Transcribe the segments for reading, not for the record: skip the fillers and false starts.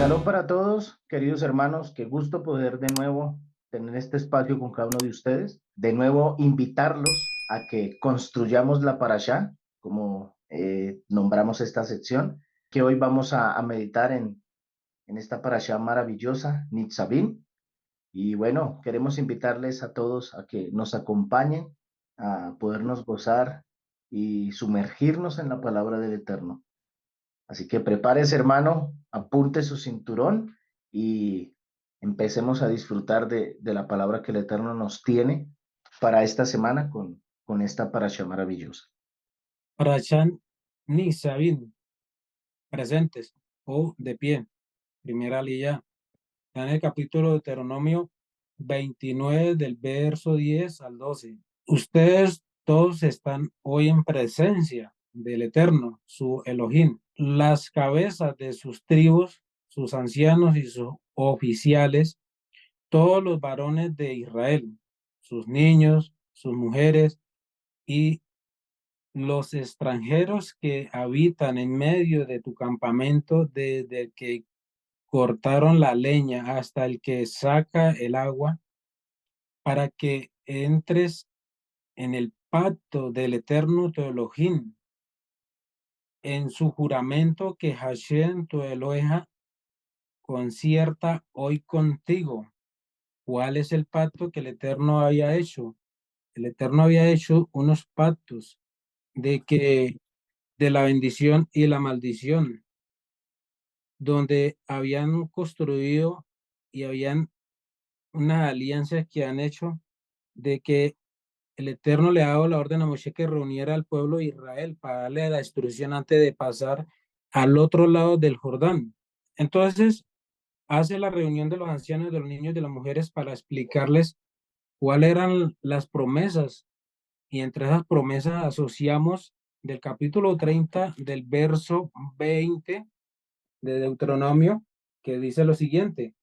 Shalom para todos, queridos hermanos, qué gusto poder de nuevo tener este espacio con cada uno de ustedes. De nuevo invitarlos a que construyamos la parashá, como nombramos esta sección, que hoy vamos a meditar en esta parashá maravillosa, Nitzavim. Y bueno, queremos invitarles a todos a que nos acompañen a podernos gozar y sumergirnos en la palabra del Eterno. Así que prepárese, hermano, apunte su cinturón y empecemos a disfrutar de la palabra que el Eterno nos tiene para esta semana con esta parasha maravillosa. Parashat Nitzavim, presentes o de pie. Primera aliyá. Está en el capítulo de Deuteronomio 29 del verso 10 al 12. Ustedes todos están hoy en presencia del Eterno, su Elohim. Las cabezas de sus tribus, sus ancianos y sus oficiales, todos los varones de Israel, sus niños, sus mujeres y los extranjeros que habitan en medio de tu campamento, desde el que cortaron la leña hasta el que saca el agua, para que entres en el pacto del eterno tu Elohim, en su juramento que Hashem tu Eloheja concierta hoy contigo. ¿Cuál es el pacto que el Eterno había hecho? El Eterno había hecho unos pactos de la bendición y la maldición, donde habían construido y habían unas alianzas que han hecho de que el Eterno le ha dado la orden a Moshe que reuniera al pueblo de Israel para darle la instrucción antes de pasar al otro lado del Jordán. Entonces, hace la reunión de los ancianos, de los niños, de las mujeres para explicarles cuáles eran las promesas. Y entre esas promesas asociamos del capítulo 30 del verso 20 de Deuteronomio, que dice lo siguiente: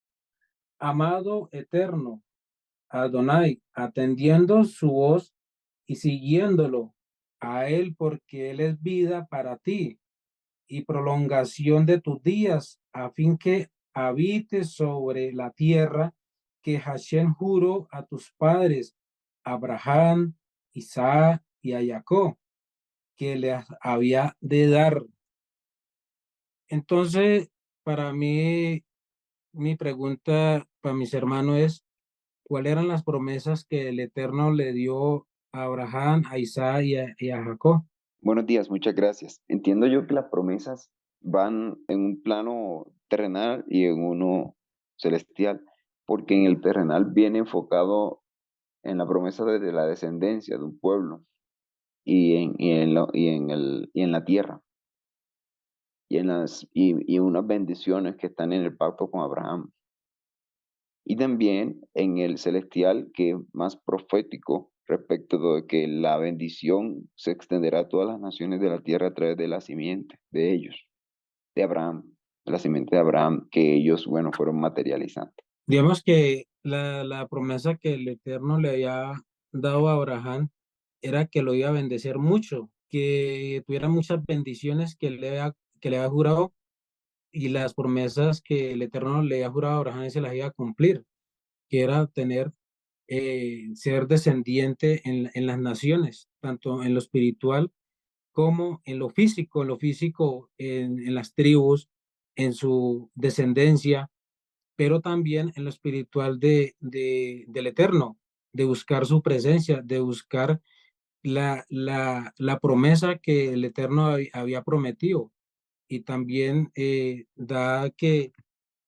Amado eterno, Adonai, atendiendo su voz y siguiéndolo a él, porque él es vida para ti y prolongación de tus días, a fin que habites sobre la tierra que Hashem juró a tus padres, Abraham, Isaac y a Jacob, que les había de dar. Entonces, para mí, mi pregunta para mis hermanos es, ¿cuáles eran las promesas que el Eterno le dio a Abraham, a Isaac y a Jacob? Buenos días, muchas gracias. Entiendo yo que las promesas van en un plano terrenal y en uno celestial, porque en el terrenal viene enfocado en la promesa de la descendencia de un pueblo y en la tierra y unas bendiciones que están en el pacto con Abraham. Y también en el celestial, que es más profético respecto de que la bendición se extenderá a todas las naciones de la tierra a través de la simiente de ellos, de Abraham, de la simiente de Abraham, que ellos, bueno, fueron materializando. Digamos que la promesa que el Eterno le había dado a Abraham era que lo iba a bendecir mucho, que tuviera muchas bendiciones que le había jurado, y las promesas que el Eterno le había jurado a Abraham se las iba a cumplir, que era ser descendiente en las naciones, tanto en lo espiritual como en lo físico en las tribus, en su descendencia, pero también en lo espiritual del Eterno, de buscar su presencia, de buscar la promesa que el Eterno había prometido. Y también da que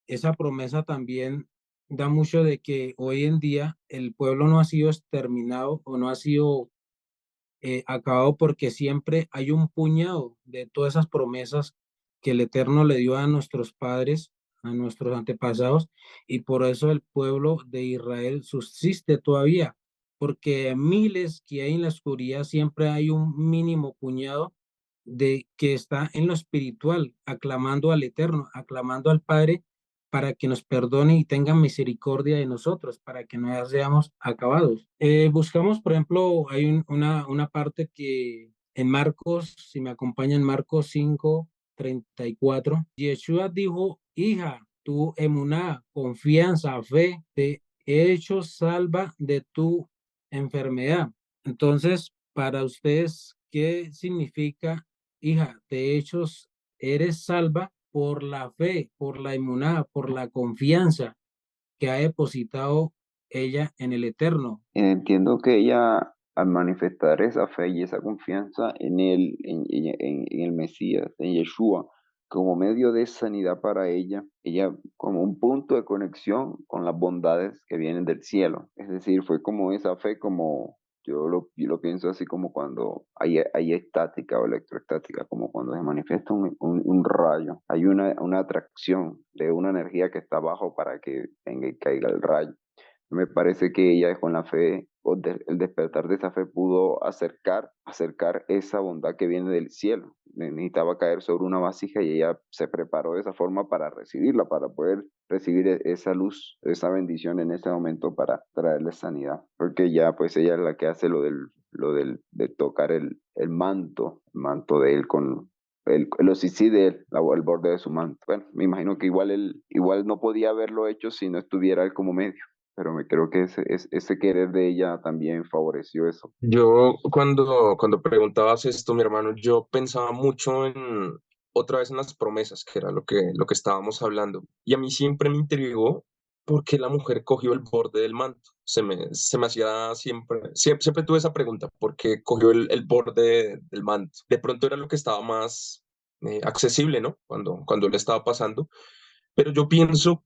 esa promesa también da mucho de que hoy en día el pueblo no ha sido exterminado o no ha sido acabado, porque siempre hay un puñado de todas esas promesas que el Eterno le dio a nuestros padres, a nuestros antepasados, y por eso el pueblo de Israel subsiste todavía, porque miles que hay en la oscuridad siempre hay un mínimo puñado de que está en lo espiritual, aclamando al Eterno, aclamando al Padre para que nos perdone y tenga misericordia de nosotros, para que no seamos acabados. Buscamos, por ejemplo, hay una parte que en Marcos, si me acompaña en Marcos 5:34, Yeshua dijo: Hija, tu emuná, confianza, fe, te he hecho salva de tu enfermedad. Entonces, para ustedes, ¿qué significa, hija? De hechos, eres salva por la fe, por la emuná, por la confianza que ha depositado ella en el Eterno. Entiendo que ella, al manifestar esa fe y esa confianza en el Mesías, en Yeshua, como medio de sanidad para ella como un punto de conexión con las bondades que vienen del cielo. Es decir, fue como esa fe, como yo lo pienso así como cuando hay estática o electroestática, como cuando se manifiesta un rayo. Hay una atracción de una energía que está abajo para que venga y caiga el rayo. Me parece que ella con la fe, el despertar de esa fe pudo acercar esa bondad que viene del cielo. Necesitaba caer sobre una vasija y ella se preparó de esa forma para recibirla, para poder recibir esa luz, esa bendición en ese momento para traerle sanidad. Porque ya pues ella es la que hace de tocar el manto de él con los sí de él, el borde de su manto. Bueno, me imagino que igual no podía haberlo hecho si no estuviera él como medio, pero me creo que ese querer de ella también favoreció eso. Yo cuando preguntabas esto, mi hermano, yo pensaba mucho en otra vez en las promesas, que era lo que estábamos hablando. Y a mí siempre me intrigó por qué la mujer cogió el borde del manto. Se me hacía siempre tuve esa pregunta, ¿por qué cogió el borde del manto? De pronto era lo que estaba más accesible, ¿no? Cuando le estaba pasando. Pero yo pienso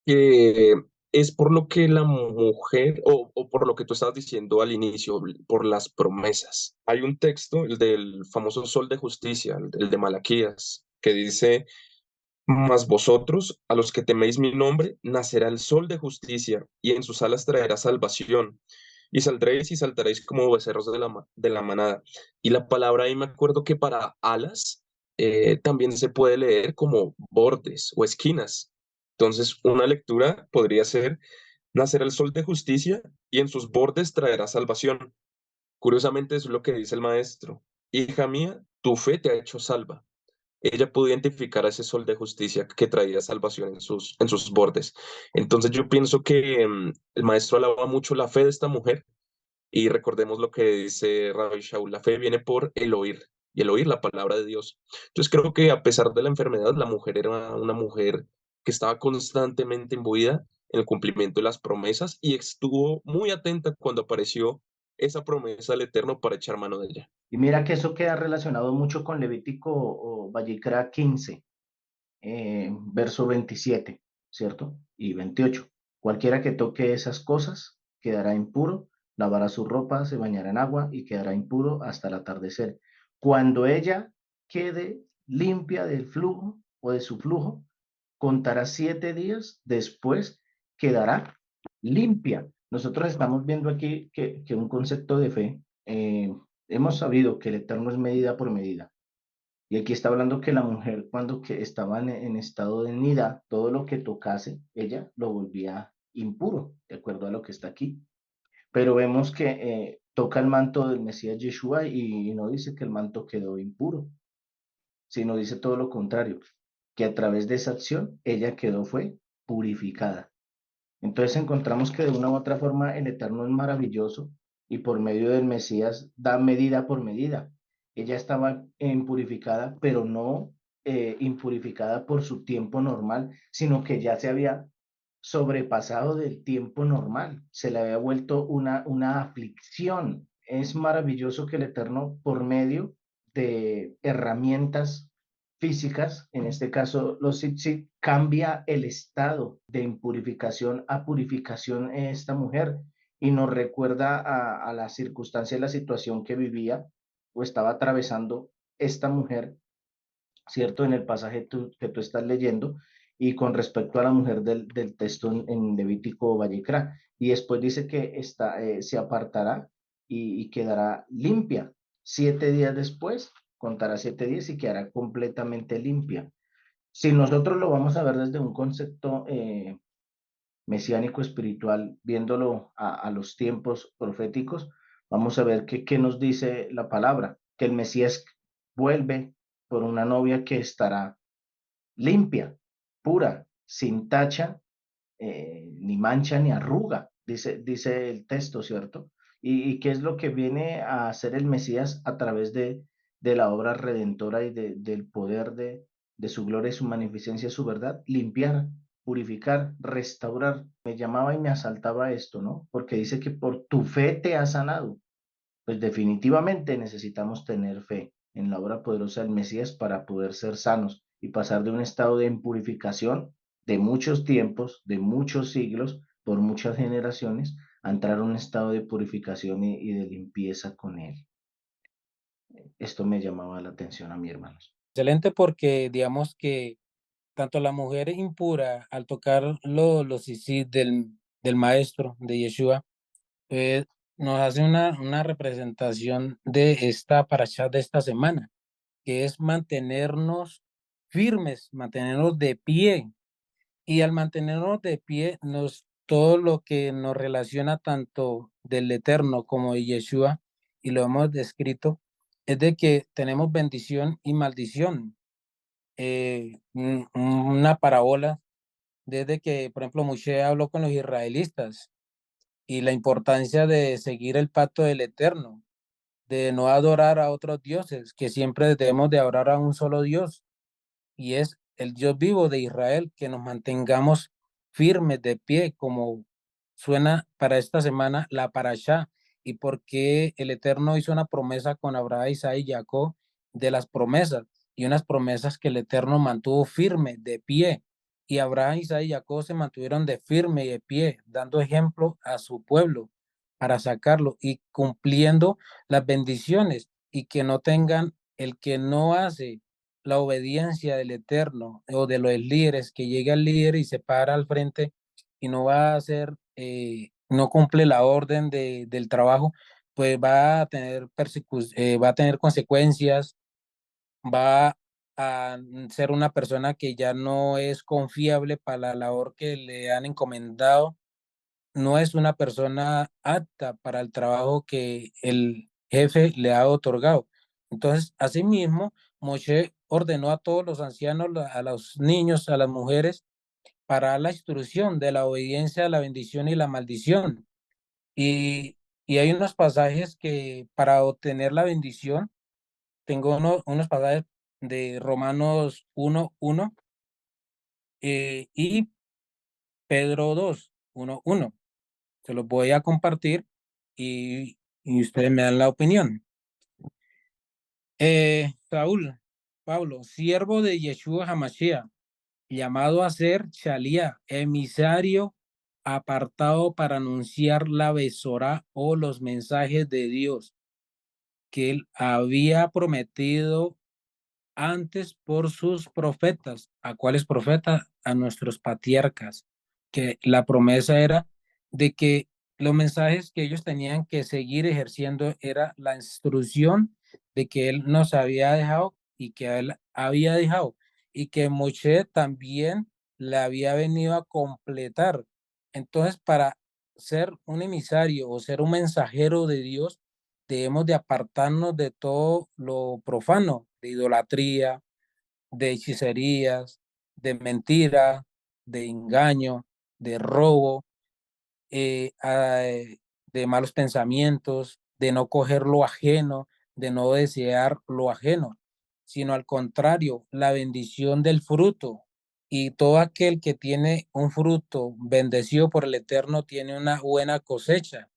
que es por lo que la mujer, o por lo que tú estabas diciendo al inicio, por las promesas. Hay un texto, el del famoso sol de justicia, el de Malaquías, que dice, mas vosotros, a los que teméis mi nombre, nacerá el sol de justicia, y en sus alas traerá salvación. Y saldréis y saltaréis como becerros de la manada. Y la palabra ahí me acuerdo que para alas también se puede leer como bordes o esquinas. Entonces, una lectura podría ser, nacerá el sol de justicia y en sus bordes traerá salvación. Curiosamente, eso es lo que dice el maestro. Hija mía, tu fe te ha hecho salva. Ella pudo identificar a ese sol de justicia que traía salvación en sus bordes. Entonces yo pienso que el maestro alaba mucho la fe de esta mujer y recordemos lo que dice Rabbi Shaul, la fe viene por el oír y el oír la palabra de Dios. Entonces creo que a pesar de la enfermedad, la mujer era una mujer que estaba constantemente imbuida en el cumplimiento de las promesas y estuvo muy atenta cuando apareció esa promesa del Eterno para echar mano de ella. Y mira que eso queda relacionado mucho con Levítico o Vallicra 15, verso 27, ¿cierto? Y 28. Cualquiera que toque esas cosas quedará impuro, lavará su ropa, se bañará en agua y quedará impuro hasta el atardecer. Cuando ella quede limpia del flujo o de su flujo, contará 7 días, después quedará limpia. Nosotros estamos viendo aquí que un concepto de fe, hemos sabido que el Eterno es medida por medida. Y aquí está hablando que la mujer, cuando que estaba en estado de nidad, todo lo que tocase, ella lo volvía impuro, de acuerdo a lo que está aquí. Pero vemos que toca el manto del Mesías Yeshua y no dice que el manto quedó impuro, sino dice todo lo contrario, que a través de esa acción ella fue purificada. Entonces encontramos que de una u otra forma el Eterno es maravilloso y por medio del Mesías da medida por medida. Ella estaba impurificada, pero no impurificada por su tiempo normal, sino que ya se había sobrepasado del tiempo normal, se le había vuelto una aflicción. Es maravilloso que el Eterno, por medio de herramientas físicas, en este caso los tzitzit, cambia el estado de impurificación a purificación en esta mujer y nos recuerda a la circunstancia y la situación que vivía o estaba atravesando esta mujer, ¿cierto? En el pasaje que tú estás leyendo y con respecto a la mujer del texto en Levítico Vallecra. Y después dice que se apartará y quedará limpia. 7 días después, contará 7 días y quedará completamente limpia. Si nosotros lo vamos a ver desde un concepto mesiánico espiritual, viéndolo a los tiempos proféticos, vamos a ver qué nos dice la palabra, que el Mesías vuelve por una novia que estará limpia, pura, sin tacha, ni mancha, ni arruga, dice el texto, ¿cierto? ¿Y qué es lo que viene a hacer el Mesías a través de la obra redentora y del poder de su gloria y su magnificencia, su verdad? Limpiar, purificar, restaurar. Me llamaba y me asaltaba esto, ¿no? Porque dice que por tu fe te ha sanado. Pues definitivamente necesitamos tener fe en la obra poderosa del Mesías para poder ser sanos y pasar de un estado de impurificación de muchos tiempos, de muchos siglos, por muchas generaciones, a entrar a un estado de purificación y de limpieza con Él. Esto me llamaba la atención a mi hermanos. Excelente porque digamos que tanto la mujer impura al tocar los sisis del maestro, de Yeshua, eh, nos hace una representación de esta parashá de esta semana, que es mantenernos firmes, mantenernos de pie. Y al mantenernos de pie, todo lo que nos relaciona tanto del Eterno como de Yeshua, y lo hemos descrito, es de que tenemos bendición y maldición. Una parábola desde que, por ejemplo, Moshe habló con los israelitas y la importancia de seguir el pacto del Eterno, de no adorar a otros dioses, que siempre debemos de adorar a un solo Dios, y es el Dios vivo de Israel, que nos mantengamos firmes de pie, como suena para esta semana la parashá, y porque el Eterno hizo una promesa con Abraham, Isaac y Jacob de las promesas, y unas promesas que el Eterno mantuvo firme de pie, y Abraham, Isaac y Jacob se mantuvieron de firme y de pie, dando ejemplo a su pueblo para sacarlo y cumpliendo las bendiciones, y que no tengan el que no hace la obediencia del Eterno o de los líderes, que llega el líder y se para al frente y no va a hacer, no cumple la orden del trabajo, pues va a tener va a tener consecuencias, va a ser una persona que ya no es confiable para la labor que le han encomendado, no es una persona apta para el trabajo que el jefe le ha otorgado. Entonces, asimismo, Moshe ordenó a todos los ancianos, a los niños, a las mujeres, para la instrucción de la obediencia a la bendición y la maldición. Y, y hay unos pasajes que para obtener la bendición, tengo unos pasajes de Romanos 1:1 y Pedro 2:1:1. Se los voy a compartir y ustedes me dan la opinión. Saúl, Pablo, siervo de Yeshua Hamashiach, llamado a ser Shalía, emisario apartado para anunciar la Besorá o los mensajes de Dios que él había prometido antes por sus profetas. ¿A cuáles profetas? A nuestros patriarcas, que la promesa era de que los mensajes que ellos tenían que seguir ejerciendo era la instrucción de que él nos había dejado y que él había dejado, y que Moshe también le había venido a completar. Entonces, para ser un emisario o ser un mensajero de Dios, debemos de apartarnos de todo lo profano, de idolatría, de hechicerías, de mentira, de engaño, de robo, eh, ah, eh, de malos pensamientos, de no coger lo ajeno, de no desear lo ajeno, sino al contrario, la bendición del fruto. Y todo aquel que tiene un fruto bendecido por el Eterno tiene una buena cosecha,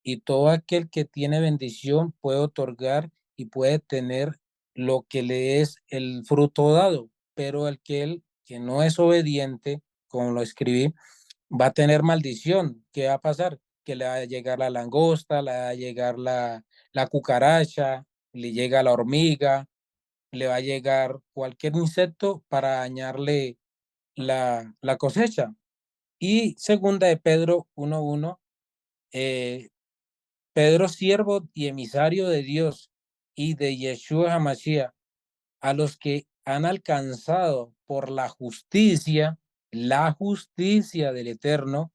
y todo aquel que tiene bendición puede otorgar y puede tener lo que le es el fruto dado, pero el que no es obediente, como lo escribí, va a tener maldición. ¿Qué va a pasar? Que le va a llegar la langosta, le va a llegar la cucaracha, le llega la hormiga, le va a llegar cualquier insecto para dañarle la cosecha. Y segunda de Pedro 1:1, eh, Pedro, siervo y emisario de Dios y de Yeshua HaMashiach, a los que han alcanzado por la justicia del Eterno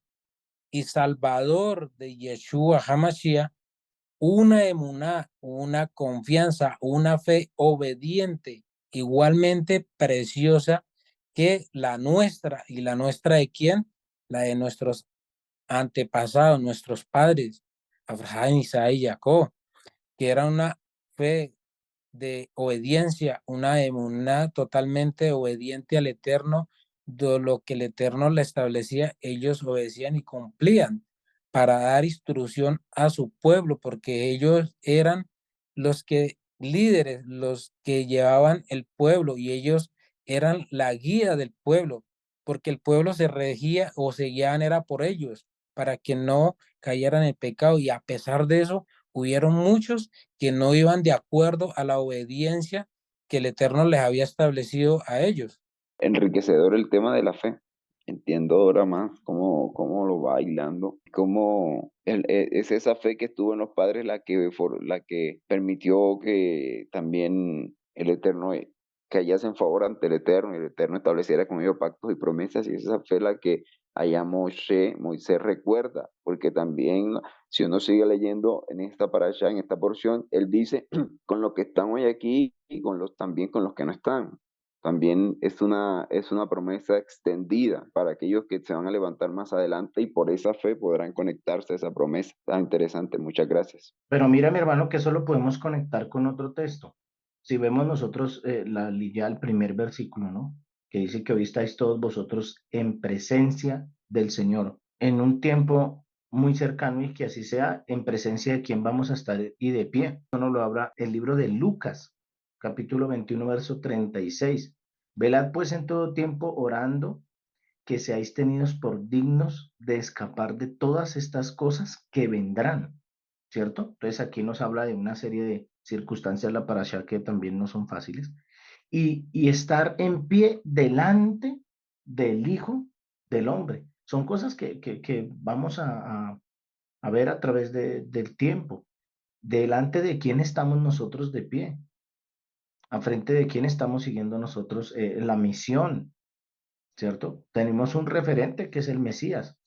y Salvador de Yeshua HaMashiach, una emuná, una confianza, una fe obediente, igualmente preciosa que la nuestra. ¿Y la nuestra de quién? La de nuestros antepasados, nuestros padres, Abraham, Isaac y Jacob, que era una fe de obediencia, una totalmente obediente al Eterno, de lo que el Eterno le establecía, ellos obedecían y cumplían para dar instrucción a su pueblo, porque ellos eran los que líderes, los que llevaban el pueblo y ellos eran la guía del pueblo, porque el pueblo se regía o se guiaban era por ellos, para que no cayeran en el pecado y a pesar de eso, hubieron muchos que no iban de acuerdo a la obediencia que el Eterno les había establecido a ellos. Enriquecedor el tema de la fe. Entiendo ahora más cómo lo va hilando, cómo es esa fe que estuvo en los padres la que permitió que también el Eterno callasen favor ante el Eterno y el Eterno estableciera con ellos pactos y promesas, y es esa fe la que allá Moisés recuerda, porque también si uno sigue leyendo en esta parasha, en esta porción, él dice, con los que están hoy aquí y también con los que no están. También es una promesa extendida para aquellos que se van a levantar más adelante y por esa fe podrán conectarse a esa promesa. Tan interesante, muchas gracias. Pero mira, mi hermano, que eso lo podemos conectar con otro texto. Si vemos nosotros ya el primer versículo, ¿no? Que dice que hoy estáis todos vosotros en presencia del Señor, en un tiempo muy cercano y que así sea, en presencia de quien vamos a estar y de pie. Eso nos lo habla el libro de Lucas, capítulo 21, verso 36. Velad pues en todo tiempo orando que seáis tenidos por dignos de escapar de todas estas cosas que vendrán, ¿cierto? Entonces aquí nos habla de una serie de circunstancias la parasha que también no son fáciles y estar en pie delante del Hijo del Hombre. Son cosas que vamos a ver a través del tiempo. Delante de quién estamos nosotros de pie, a frente de quién estamos siguiendo nosotros la misión, ¿cierto? Tenemos un referente que es el Mesías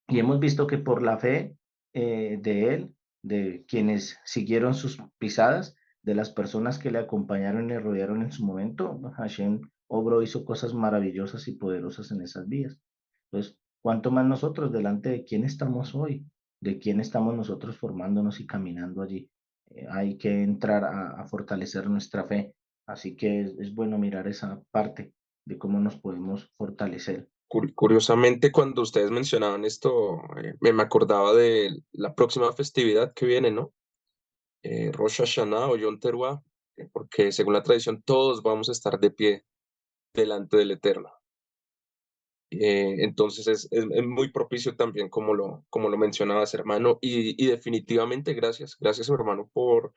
y hemos visto que por la fe de él, de quienes siguieron sus pisadas, de las personas que le acompañaron y le rodearon en su momento, Hashem obró, hizo cosas maravillosas y poderosas en esas vías. Entonces, ¿cuánto más nosotros delante de quién estamos hoy? ¿De quién estamos nosotros formándonos y caminando allí? Hay que entrar a fortalecer nuestra fe. Así que es bueno mirar esa parte de cómo nos podemos fortalecer. Curiosamente, cuando ustedes mencionaban esto, me acordaba de la próxima festividad que viene, ¿no? Rosh Hashanah o Yom Teruah, porque según la tradición todos vamos a estar de pie delante del Eterno. Entonces es muy propicio también como lo mencionabas, hermano, y definitivamente gracias, hermano, por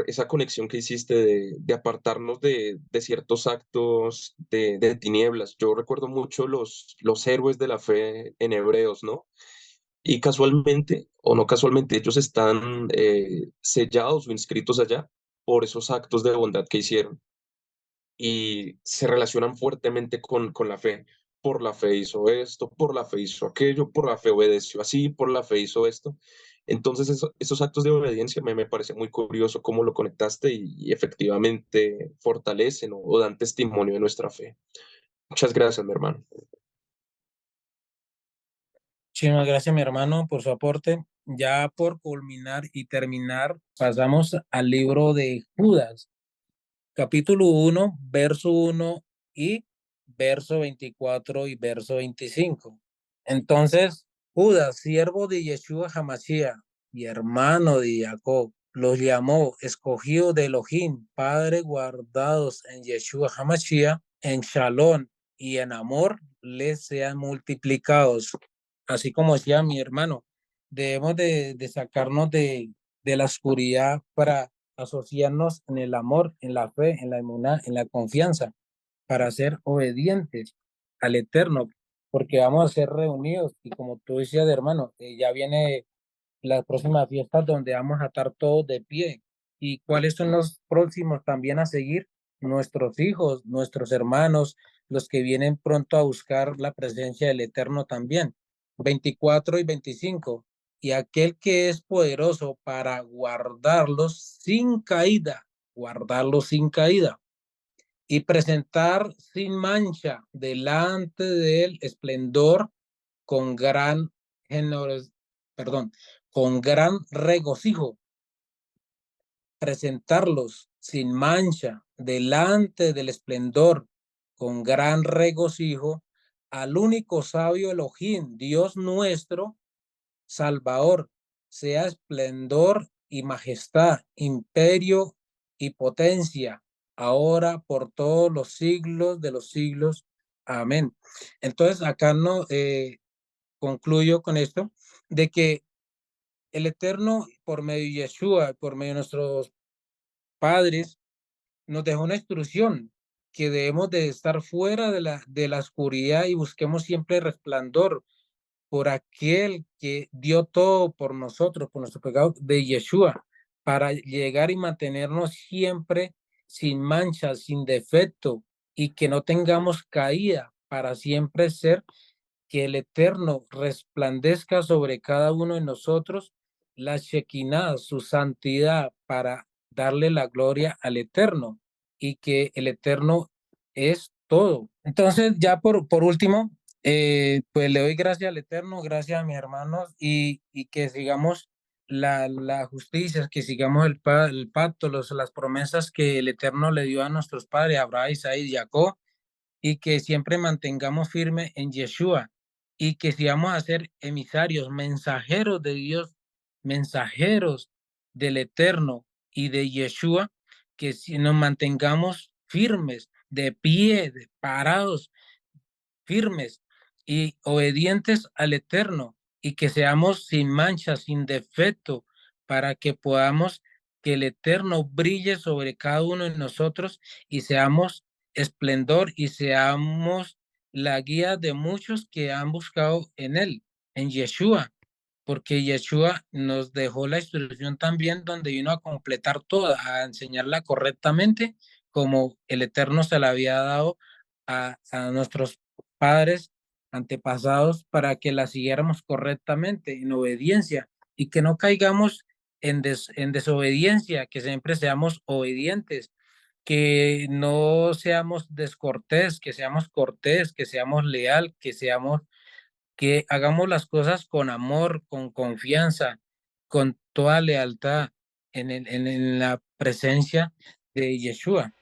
esa conexión que hiciste de apartarnos de ciertos actos de tinieblas. Yo recuerdo mucho los héroes de la fe en Hebreos, ¿no? Y casualmente, o no casualmente, ellos están sellados o inscritos allá por esos actos de bondad que hicieron y se relacionan fuertemente con la fe. Por la fe hizo esto, por la fe hizo aquello, por la fe obedeció así, por la fe hizo esto. Entonces, esos actos de obediencia me parece muy curioso cómo lo conectaste y efectivamente fortalecen o dan testimonio de nuestra fe. Muchas gracias, mi hermano. Muchísimas gracias, mi hermano, por su aporte. Ya por culminar y terminar, pasamos al libro de Judas, capítulo 1, verso 1 y verso 24 y verso 25. Entonces, Judas, siervo de Yeshua Hamashiach y hermano de Jacob, los llamó escogidos de Elohim, Padre guardados en Yeshua Hamashiach, en Shalom y en amor les sean multiplicados. Así como decía mi hermano, debemos de sacarnos de la oscuridad para asociarnos en el amor, en la fe, en la emuná, en la confianza, para ser obedientes al Eterno, porque vamos a ser reunidos y como tú decías, hermano, ya viene las próximas fiestas donde vamos a estar todos de pie. ¿Y cuáles son los próximos también a seguir? Nuestros hijos, nuestros hermanos, los que vienen pronto a buscar la presencia del Eterno también. 24 y 25. Y aquel que es poderoso para guardarlos sin caída y presentar sin mancha delante del esplendor con gran con gran regocijo, presentarlos sin mancha delante del esplendor con gran regocijo al único sabio Elohim, Dios nuestro, Salvador, sea esplendor y majestad, imperio y potencia, ahora por todos los siglos de los siglos. Amén. Entonces, acá no concluyo con esto, de que el Eterno, por medio de Yeshua, por medio de nuestros padres, nos dejó una instrucción que debemos de estar fuera de la oscuridad y busquemos siempre resplandor por aquel que dio todo por nosotros, por nuestro pecado, de Yeshua, para llegar y mantenernos siempre sin mancha, sin defecto, y que no tengamos caída, para siempre ser, que el Eterno resplandezca sobre cada uno de nosotros la Shekinah, su santidad, para darle la gloria al Eterno, y que el Eterno es todo. Entonces, ya por último, pues le doy gracias al Eterno, gracias a mis hermanos, y que sigamos la justicia, que sigamos el pacto, las promesas que el Eterno le dio a nuestros padres, Abraham, Isaac y Jacob, y que siempre mantengamos firme en Yeshua, y que sigamos a ser emisarios, mensajeros de Dios, mensajeros del Eterno y de Yeshua, que si nos mantengamos firmes, de pie, parados, firmes y obedientes al Eterno, y que seamos sin mancha, sin defecto, para que podamos que el Eterno brille sobre cada uno de nosotros y seamos esplendor y seamos la guía de muchos que han buscado en él, en Yeshua, porque Yeshua nos dejó la instrucción también donde vino a completar toda, a enseñarla correctamente, como el Eterno se la había dado a nuestros padres antepasados, para que la siguiéramos correctamente, en obediencia, y que no caigamos en desobediencia, que siempre seamos obedientes, que no seamos descortés, que seamos cortés, que seamos leal, que hagamos las cosas con amor, con confianza, con toda lealtad en la presencia de Yeshua.